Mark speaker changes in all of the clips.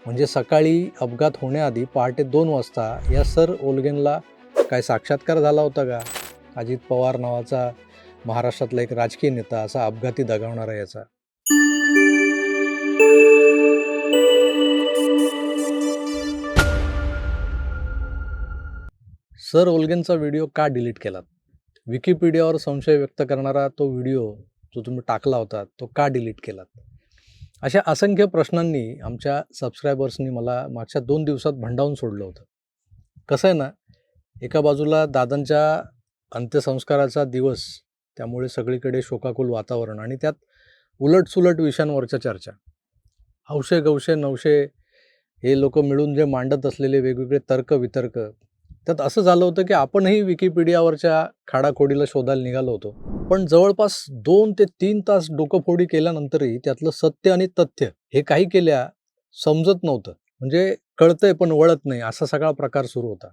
Speaker 1: म्हणजे सकाळी अपघात होण्याआधी पहाटे 2 वाजता या सर ओल्गेनला काय साक्षात्कार झाला होता का? अजित पवार नावाचा महाराष्ट्रातला एक राजकीय नेता असा अपघाती दगावणारा याचा. सर ओल्गेनचा व्हिडिओ का डिलीट केलात? विकिपीडियावर संशय व्यक्त करणारा तो व्हिडिओ जो तुम्ही टाकला होता तो का डिलीट केलात? अशा असंख्य प्रश्नांनी आमच्या सबस्क्रायबर्सनी मला मागच्या 2 दिवसात भंडावून सोडलं होतं. कसं आहे ना, एका बाजूला दादांच्या अंत्यसंस्काराचा दिवस, त्यामुळे सगळीकडे शोकाकुल वातावरण आणि त्यात उलटसुलट विषयांवरच्या चर्चा. हौशे गवशे नवशे हे लोक मिळून जे मांडत असलेले वेगवेगळे तर्क-वितर्क, त्यात असं झालं होतं की आपणही विकिपीडियावरच्या खाडाखोडीला शोधायला निघालो होतो. पण जवळपास 2 ते 3 तास डोकंफोडी केल्यानंतरही त्यातलं सत्य आणि तथ्य हे काही केल्या समजत नव्हतं. म्हणजे कळतंय पण वळत नाही असा सगळा प्रकार सुरू होता.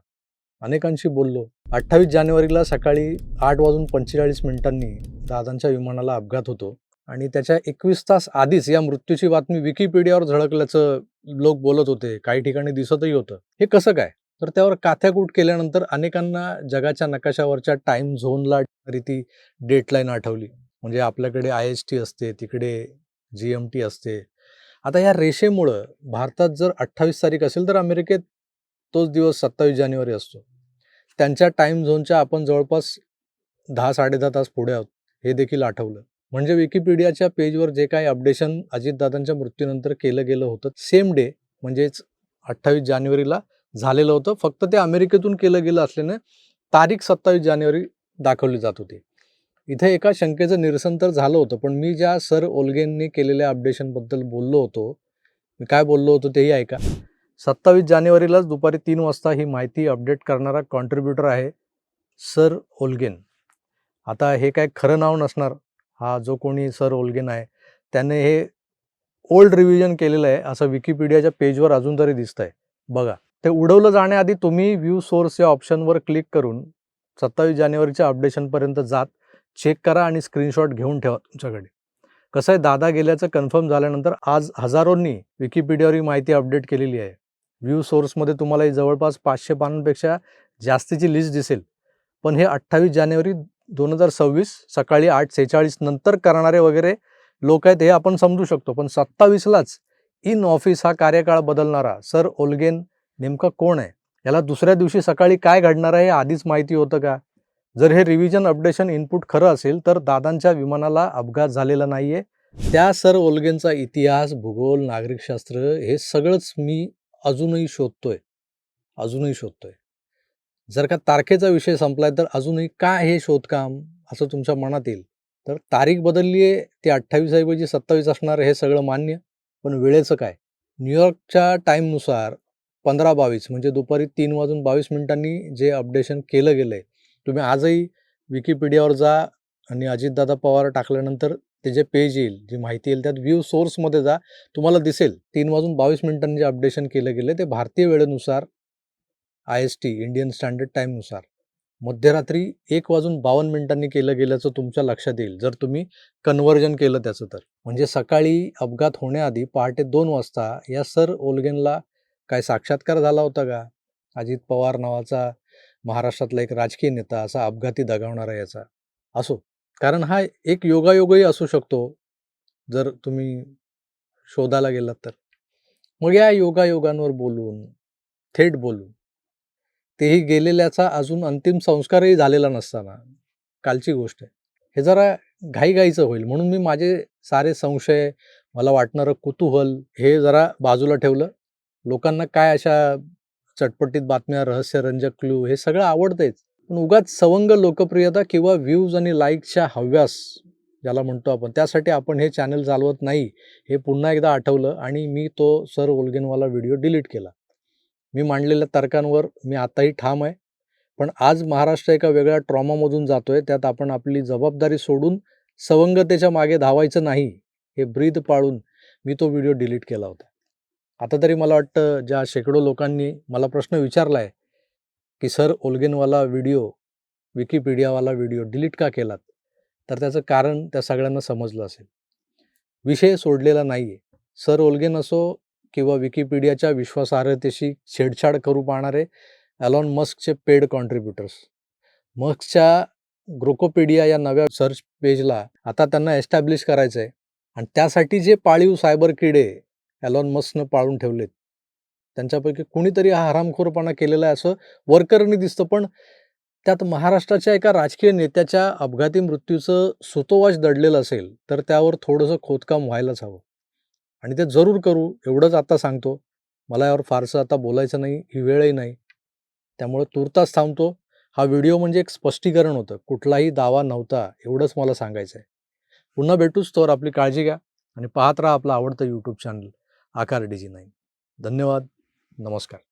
Speaker 1: अनेकांशी बोललो. 28 जानेवारीला सकाळी 8:45 दादांच्या विमानाला अपघात होतो आणि त्याच्या 21 तास आधीच या मृत्यूची बातमी विकिपीडियावर झळकल्याचं लोक बोलत होते. काही ठिकाणी दिसतही होतं. हे कसं काय? तर त्यावर काथ्याकूट केल्यानंतर अनेकांना जगाच्या नकाशावरच्या टाईम झोनला ती डेटलाईन आठवली. म्हणजे आपल्याकडे IST असते, तिकडे GMT असते. आता या रेषेमुळं भारतात जर 28 तारीख असेल तर अमेरिकेत तोच दिवस 27 जानेवारी असतो. त्यांच्या टाईम झोनच्या आपण जवळपास 10-10.5 तास पुढे आहोत हे देखील आठवलं. म्हणजे विकिपीडियाच्या पेजवर जे काही अपडेशन अजितदादांच्या मृत्यूनंतर केलं गेलं होतं सेम डे म्हणजेच 28 जानेवारीला झालेलं होतं. फक्त ते अमेरिकेतून केलं गेलं असल्यानं तारीख 27 जानेवारी दाखवली जात होती. इथे एका शंकेचं निरसन तर झालं होतं, पण मी ज्या सर ओल्गेननी केलेल्या अपडेशनबद्दल बोललो होतो, मी काय बोललो होतो तेही ऐका. 27 जानेवारीलाच दुपारी 3 वाजता ही माहिती अपडेट करणारा कॉन्ट्रीब्युटर आहे सर ओल्गेन. आता हे काय खरं नाव नसणार. हा जो कोणी सर ओल्गेन आहे त्याने हे ओल्ड रिव्हिजन केलेलं आहे असं विकिपीडियाच्या पेजवर अजून तरी दिसतंय. बघा, ते उडवलं जाण्याआधी तुम्ही व्ह्यू सोर्स या ऑप्शनवर क्लिक करून 27 जानेवारीच्या अपडेशनपर्यंत जात चेक करा आणि स्क्रीनशॉट घेऊन ठेवा तुमच्याकडे. कसं आहे, दादा गेल्याचं कन्फर्म झाल्यानंतर आज हजारोंनी विकिपीडियावर ही माहिती अपडेट केलेली आहे. व्ह्यू सोर्समध्ये तुम्हाला ही जवळपास 500 पानांपेक्षा जास्तीची लिस्ट दिसेल. पण हे 28 जानेवारी 2026 सकाळी 8:46 नंतर करणारे वगैरे लोक आहेत हे आपण समजू शकतो. पण 27लाच इन ऑफिस हा कार्यकाळ बदलणारा सर ओल्गेन नेमका कोण आहे? याला दुसऱ्या दिवशी सकाळी काय घडणार आहे हे आधीच माहिती होतं का? जर हे रिव्हिजन अपडेशन इनपुट खरं असेल तर दादांच्या विमानाला अपघात झालेला नाहीये. त्या सर ओल्गेनचा इतिहास, भूगोल, नागरिकशास्त्र हे सगळंच मी अजूनही शोधतोय. जर का तारखेचा विषय संपलाय तर अजूनही काय हे शोधकाम असं तुमच्या मनात येईल. तर तारीख बदलली आहे, ती 28 ऐवजी 27 असणार हे सगळं मान्य. पण वेळेचं काय? न्यूयॉर्कच्या टाईमनुसार 15:22 म्हणजे दुपारी 3:22 जे अपडेशन केलं गेलंय, तुम्ही आजही विकिपीडियावर जा आणि अजितदादा पवार टाकल्यानंतर ते जे पेज येईल, जी माहिती येईल त्यात व्ह्यू सोर्समध्ये जा. तुम्हाला दिसेल 3:22 जे अपडेशन केलं गेलं ते भारतीय वेळेनुसार IST इंडियन स्टँडर्ड टाईमनुसार मध्यरात्री 1:52 केलं गेल्याचं तुमच्या लक्षात येईल जर तुम्ही कन्व्हर्जन केलं त्याचं तर. म्हणजे सकाळी अपघात होण्याआधी पहाटे 2 वाजता या सर ओल्गेनला काय साक्षात्कार झाला होता का? अजित पवार नावाचा महाराष्ट्रातला एक राजकीय नेता असा अपघाती दगावणारा याचा. असो, कारण हा एक योगायोगही असू शकतो जर तुम्ही शोधायला गेलात तर. मग या योगायोगांवर बोलून, थेट बोलून, तेही गेलेल्याचा अजून अंतिम संस्कारही झालेला नसताना कालची गोष्ट आहे. हे जरा घाईघाईचं होईल म्हणून मी माझे सारे संशय, मला वाटणारं कुतूहल हे जरा बाजूला ठेवलं. लोकांना काय अशा चटपटीत बातम्या, रहस्यरंजक क्लू हे सगळं आवडतंच. पण उगाच सवंग लोकप्रियता किंवा व्ह्यूज आणि लाईकच्या हव्यास ज्याला म्हणतो आपण, त्यासाठी आपण हे चॅनल चालवत नाही हे पुन्हा एकदा आठवलं आणि मी तो सर ओल्गेनवाला व्हिडिओ डिलीट केला. मी मांडलेल्या तर्कांवर मी आताही ठाम आहे. पण आज महाराष्ट्र एका वेगळ्या ट्रॉमामधून जातोय. त्यात आपण आपली जबाबदारी सोडून सवंगतेच्या मागे धावायचं नाही, हे ब्रीद पाळून मी तो व्हिडिओ डिलीट केला होता. आता तरी मला वाटतं ज्या शेकडो लोकांनी मला प्रश्न विचारला आहे, की सर ओल्गेनवाला व्हिडिओ, विकिपीडियावाला व्हिडिओ डिलीट का केलात? तर त्याचं कारण त्या सगळ्यांना समजलं असेल. विषय सोडलेला नाही आहे. सर ओल्गेन असो किंवा विकिपीडियाच्या विश्वासार्हतेशी छेडछाड करू पाहणारे एलॉन मस्कचे पेड कॉन्ट्रीब्युटर्स. मस्कच्या ग्रोकोपीडिया या नव्या सर्च पेजला आता त्यांना एस्टॅब्लिश करायचं आहे आणि त्यासाठी जे पाळीव सायबर किडे एलॉन मस्कनं पाळून ठेवलेत, त्यांच्यापैकी कुणीतरी हा हरामखोरपणा केलेला आहे असं वरकरणी दिसतं. पण त्यात महाराष्ट्राच्या एका राजकीय नेत्याच्या अपघाती मृत्यूचं सुतोवाच दडलेलं असेल, तर त्यावर थोडंसं खोदकाम व्हायलाच हवं आणि ते जरूर करू एवढंच आता सांगतो. मला यावर फारसं आता बोलायचं नाही, ही वेळही नाही. त्यामुळे तूर्तास थांबतो. हा व्हिडिओ म्हणजे एक स्पष्टीकरण होतं. कुठलाही दावा नव्हता एवढंच मला सांगायचं आहे. पुन्हा भेटूच, तोवर आपली काळजी घ्या आणि पाहत राहा आपलं आवडतं YouTube चॅनल आकार DG9. धन्यवाद. नमस्कार.